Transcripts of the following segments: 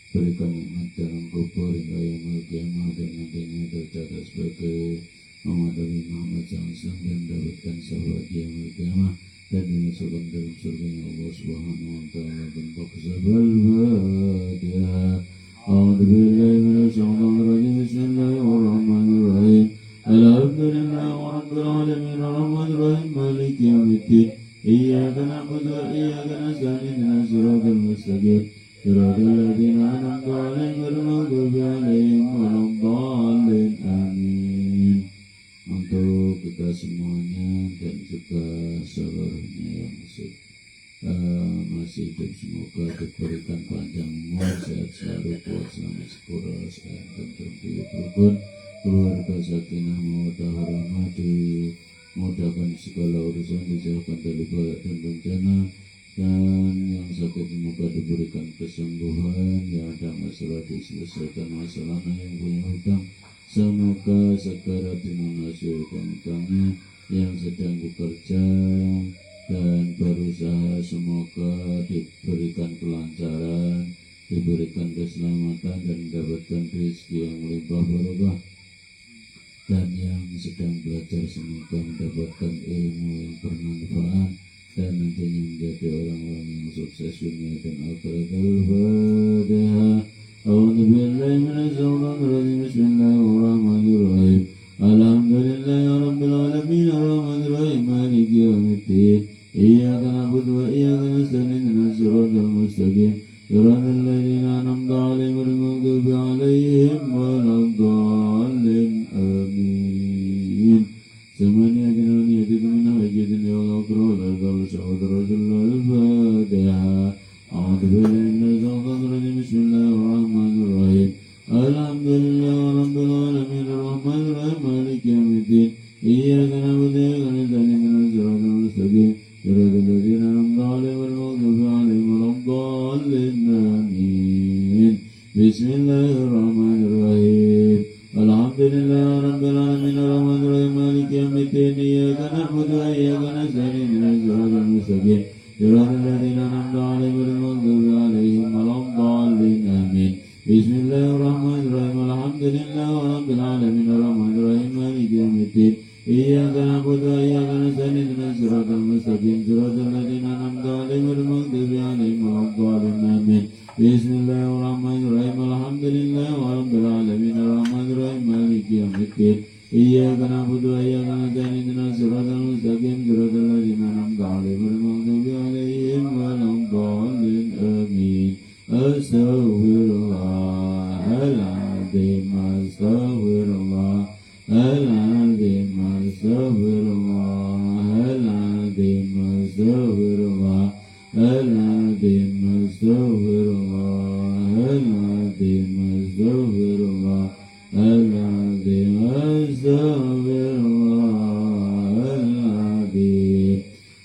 Berikan nikmat dalam kubur hingga yang Kiamat dengan tercatat sebagai Muhammad Nabi Muhammad SAW dan dapatkan sahabat yang berkiamat dan dimasukkan dalam surganya Allah Subhanahu wa Ta'ala dan Faqsabal Fatihah. A'udzubillahi minasyaitonir rajim. Bismillahirrahmanirrahim. Alhamdulillahi rabbil alamin arrahmanir rahim maliki yaumiddin. Iyyaka na'budu wa iyyaka nasta'in ihdinas siratal mustaqim. Siratal ladzina an'amta 'alaihim ghairil maghdubi 'alaihim waladdallin. Amin. Untuk kita semuanya dan juga seluruhnya yang masih hidup, semoga diberikan panjang umur, sehat selalu, kuat selamat sempurna, sehat tentrem rukun, keluarga sakinah mawaddah warahmah, dimudahkan segala urusan, dijauhkan dari balak dan bencana, dan yang sakit semoga diberikan kesembuhan, yang ada masalah diselesaikan masalahnya, yang punya hutang semoga segera dilunasurkan hutangnya, yang sedang bekerja dan berusaha semoga diberikan kelancaran, diberikan keselamatan dan mendapatkan rezeki yang melimpah barokah, dan yang sedang belajar semoga mendapatkan ilmu yang bermanfaat dan nantinya menjadi orang-orang yang sukses dunia dan akhirat. Al-Fatihah. A'udzubillahi minasyaitonir rajim. Bismillahirrahmanirrahim. Alhamdulillahi rabbil alamin arrahmanir rahim maliki yaumiddin. Iyyaka na'budu wa iyyaka nasta'in ihdinas siratal mustaqim. Siratal ladzina an'amta 'alaihim ghairil maghdubi 'alaihim waladdallin. Amin. Semuanya kenal niat itu menawajidin ya Allah kurul al-ghal syahud rasulullah al-Fatihah. A'udzubillahi minasyaitonir rajim. Bismillahirrahmanirrahim. Alhamdulillahi rabbil alamin arrahmanir rahim maliki yaumiddin. Iyyaka na'budu wa iyyaka nasta'in ihdinas siratal mustaqim. Siratal ladzina an'amta 'alaihim ghairil maghdubi 'alaihim waladdallin. Amin. Bismillahirrahmanirrahim. Alhamdulillahi rabbil alamin arrahmanir rahim maliki yaumiddin. Iyyaka na'budu wa iyyaka nasta'in ihdinas siratal mustaqim. Siratal ladzina an'amta 'alaihim ghairil maghdubi 'alaihim waladdallin. Amin. Bismillahirrahmanirrahim. Alhamdulillahi rabbil alamin arrahmanir rahim maliki yaumiddin. Iyyaka na'budu wa iyyaka nasta'in ihdinas siratal mustaqim. Siratal ladzina an'amta 'alaihim ghairil maghdubi 'alaihim waladdallin. Amin. Bismillahirrahmanirrahim. Alhamdulillahi rabbil alamin arrahmanir rahim maliki yaumiddin. Iyyaka na'budu wa iyyaka nasta'in ihdinas siratal mustaqim. Siratal ladzina an'amta 'alaihim ghairil maghdubi 'alaihim waladdallin. Amin. Astaghfirullahaladzim. Astaghfirullahaladzim. Astaghfirullahaladzim. Astaghfirullahaladzim. Astaghfirullahaladzim. Astaghfirullahaladzim. Astaghfirullahaladzim.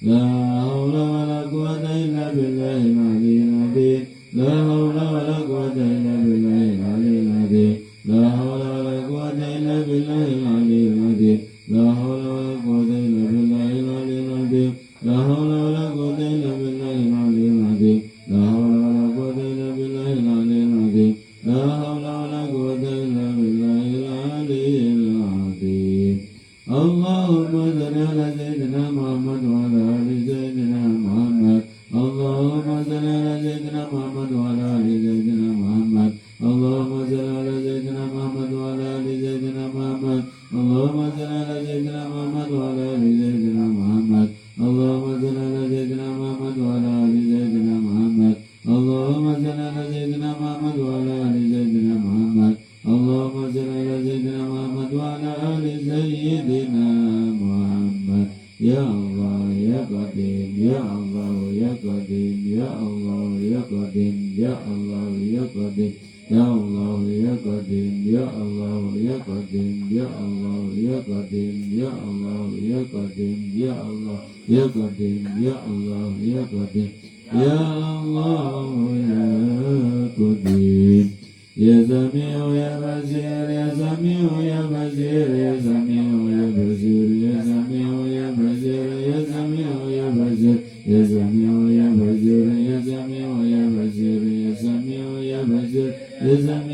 La hawla wa la quwwata illa billahil aliyyil azim. La hawla wa la quwwata illa billahil aliyyil azim. La hawla wa la quwwata illa billahil aliyyil azim. La hawla wa la quwwata illa billahil aliyyil azim. La hawla wa la quwwata illa billahil aliyyil azim. La hawla wa la quwwata illa billahil aliyyil azim. La hawla wa la quwwata illa billahil aliyyil azim. Allahumma salli ala sayyidina Muhammad wa ala ali sayyidina Muhammad. Allahumma salli ala sayyidina Muhammad wa ala ali sayyidina Muhammad. Allahumma salli ala sayyidina Muhammad wa ala ali sayyidina Muhammad. Allahumma salli ala sayyidina Muhammad wa ala ali sayyidina Muhammad. Allahumma salli ala sayyidina Muhammad wa ala ali sayyidina Muhammad. Allahumma salli ala sayyidina Muhammad wa ala ali sayyidina Muhammad. Allahumma salli ala sayyidina Muhammad wa ala ali sayyidina Muhammad. Ya Allah ya Qadim, ya Allah ya Qadim, ya Allah ya Qadim, ya Allah ya Qadim, ya Allah ya Qadim, ya Allah ya Qadim, ya Allah ya Qadim, ya Allah ya Qadim, ya Allah ya Qadim, ya Allah ya Qadim, ya Allah ya Qadim. Ya Sami'u ya Basir, ya Sami'u ya Basir, ya Sami'u ya Basir, ya Sami'u ya Basir, ya Sami'u ya Basir, ya Sami'u ya Basir, ya Sami'u ya Basir, ya Sami'u ya Basir, ya Sami'u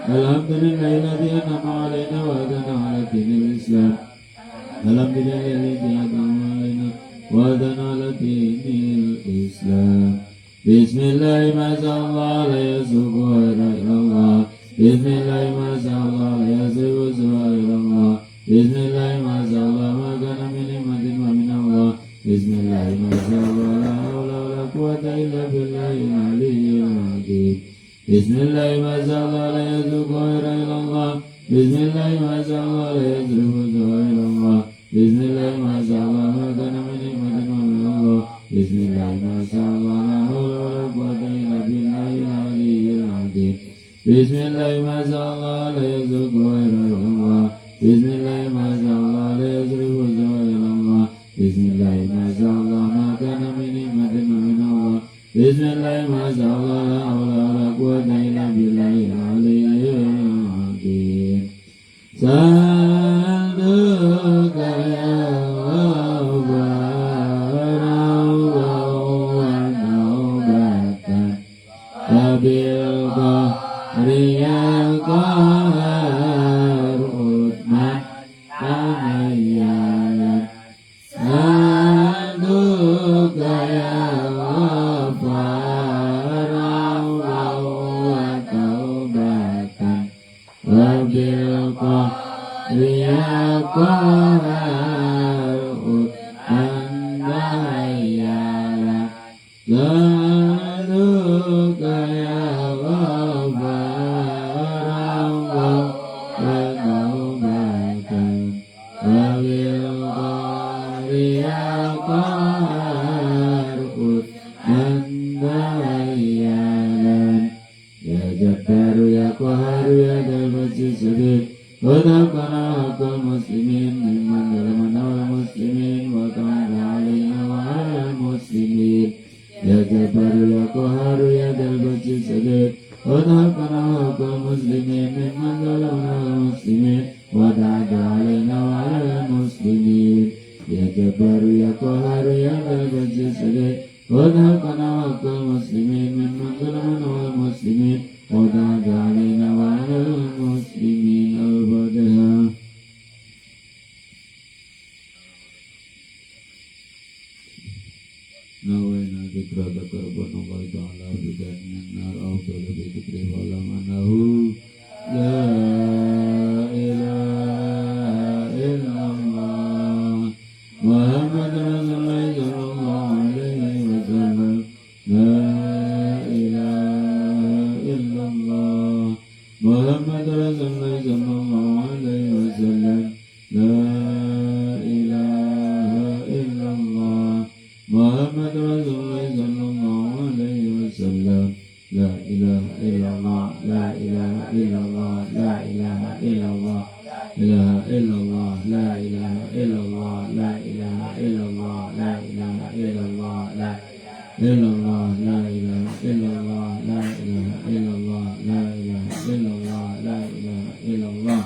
Alhamdulillah الذي أنعم علينا وهدانا على دين الإسلام الحمد لله الذي أنعم علينا وهدانا على دين الإسلام بسم الله ما شاء الله لا يسوق إلا الله بسم الله ما شاء الله لا يسوق إلا الله بسم الله ما شاء الله ما كان من نعمة ومن الله بسم الله ما شاء الله لا حول ولا قوة إلا بالله العلي العظيم بسم الله ما شاء الله لا يسوق إلا الله بسم الله ما شاء الله لا يسوق إلا الله بسم الله ما شاء الله ما كان من نعمة ومن الله بسم الله ما شاء الله لا حول ولا قوة إلا بالله العلي العظيم بسم الله ما شاء الله لا يسوق إلا الله بسم الله ما شاء الله لا يسوق إلا الله بسم الله ما شاء الله ما كان من نعمة ومن الله بسم الله ما شاء الله لا حول ولا قوة إلا بالله العلي العظيم صدق يا بالقهر يقهر أثمان أميانا صدق يا غفار وتوبة وبالقهر يقهر أثمان أميانا صدق يا وذكرنا حق المسلمين ممن ظلمنا والمسلمين وتوب علينا وعلى المسلمين يا جبار يا قهار يا ذا البطش الشديد وذكرنا حق المسلمين ممن ظلمنا والمسلمين وتوب علينا وعلى المسلمين يا جبار يا قهار يا ذا البطش الشديد وذكرنا حق المسلمين ممن ظلمنا والمسلمين وتوب علينا وعلى المسلمين الفاتحة نوينا ذكر قربان الله تعالى بداية من النار أفضل بذكر ولم أنه لا إله إلا الله محمد رسول الله صلى الله عليه وسلم لا إله إلا الله محمد رسول الله صلى الله عليه وسلم لا إله إلا الله محمد رسول الله صلى الله عليه وسلم لا إله إلا الله لا إله إلا الله لا إله إلا الله إله إلا الله لا إله إلا الله لا إله إلا الله لا إله إلا الله لا إلا الله لا إله إلا الله لا إله إلا الله لا إله إلا الله لا إله إلا الله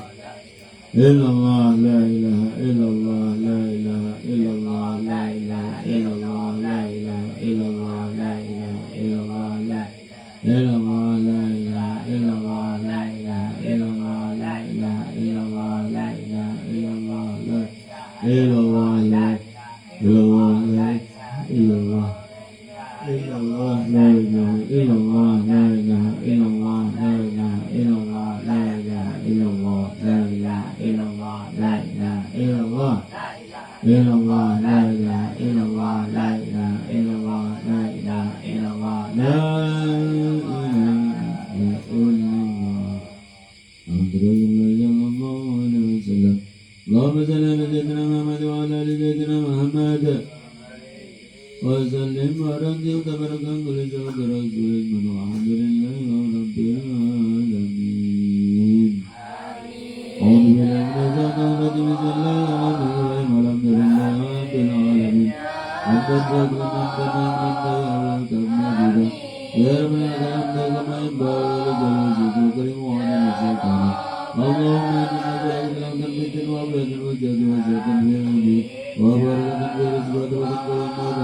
إلا الله لا إله إلا الله لا إله إلا الله لا إله إلا الله لا إله إلا الله لا إله إلا الله لا إلا الله لا إله إلا الله لا إله إلا الله لا إله إلا الله لا إله إلا الله لا إلا الله لا إلا الله لا إلا الله إلا الله لا إله إلا الله لا إله إلا الله لا إله إلا الله لا إله إلا الله لا إله إلا الله لا إله إلا الله إلا الله لا إله إلا الله لا إله إلا الله لا إله إلا الله لا إله إلا الله الحمد لله صلى الله عليه وسلم اللهم صل على سيدنا محمد وعلى آل سيدنا محمد وسلم ورضي تبارك كل شوق رسول من والحمد لله رب العالمين أعوذ بالله من الشيطان الرجيم بسم الله الرحمن الرحيم الحمد لله رب العالمين حمدا شاكرا حمدا حمدا يا رب العالمين كما ينبغي لجلال وجهك وعظيم سلطانك اللهم إنا نسألك الأمن بالدين وأبيض الوجه وشرك في الأمر وبركة في رزقك وخير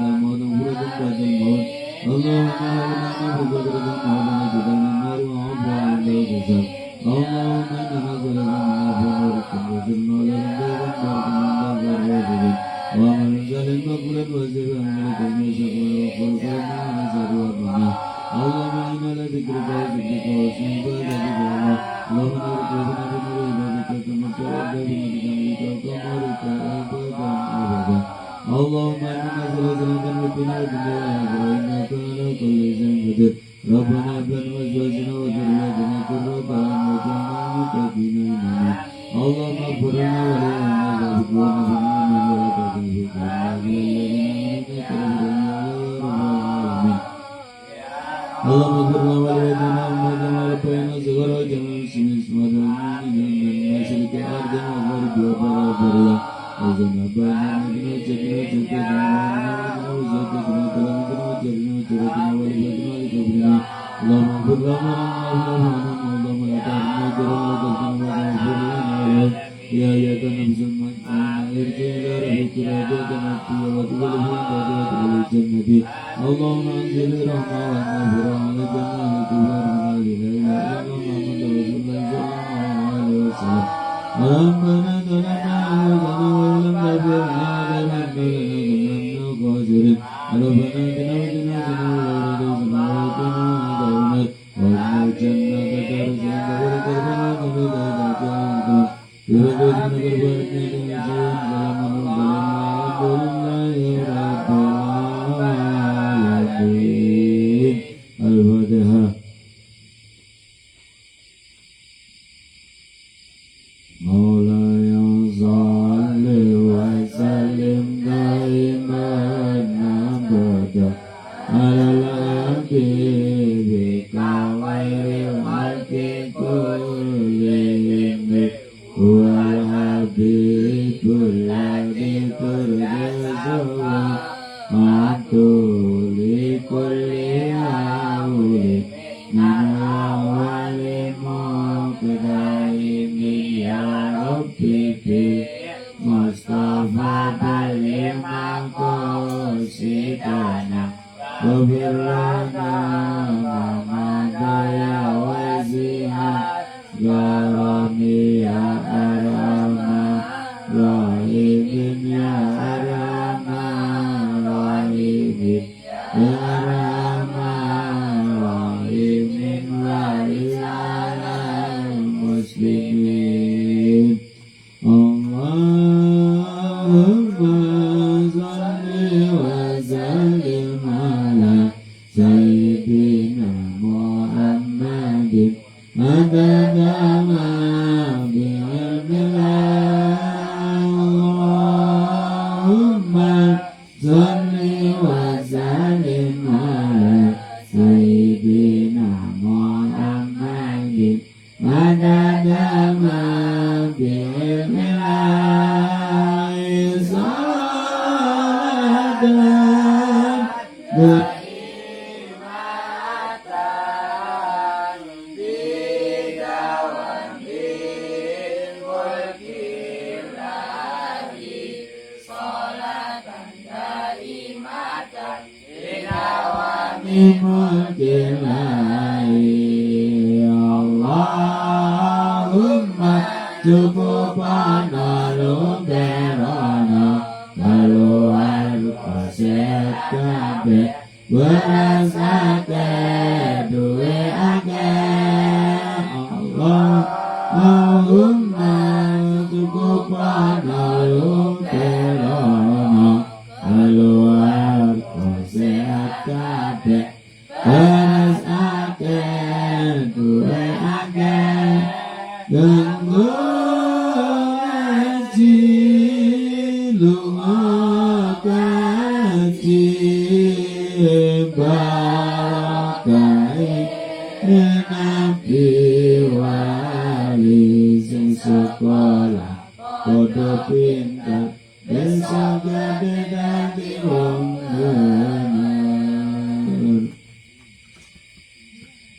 الموت ومغفرة بعد الموت اللهم هب لنا من فضلك الموت ونجد من النار وعفو عن ذلك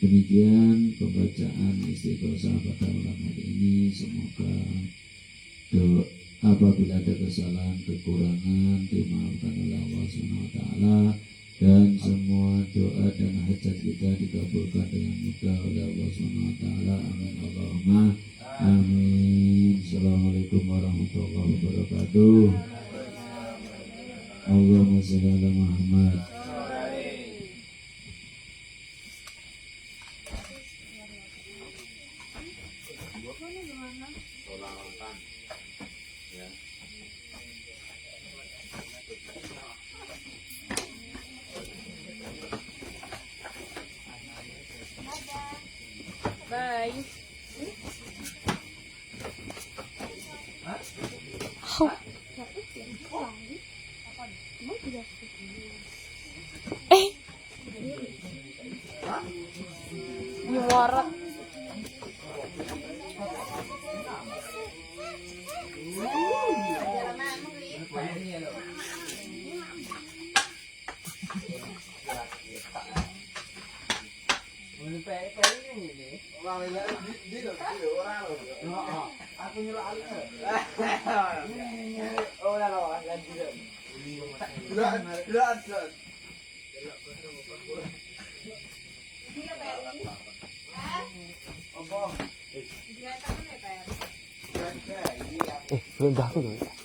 Demikian pembacaan istighosah pada malam hari ini. Semoga apabila ada kesalahan, kekurangan dimaafkan oleh Allah SWT, dan semua doa dan hajat kita dikabulkan dengan mudah oleh Allah SWT. Amin Allahumma amin. Assalamualaikum warahmatullahi wabarakatuh. Allahumma shalli ala Muhammad. Bye. guys. Eh, muarat. Belum dah tu.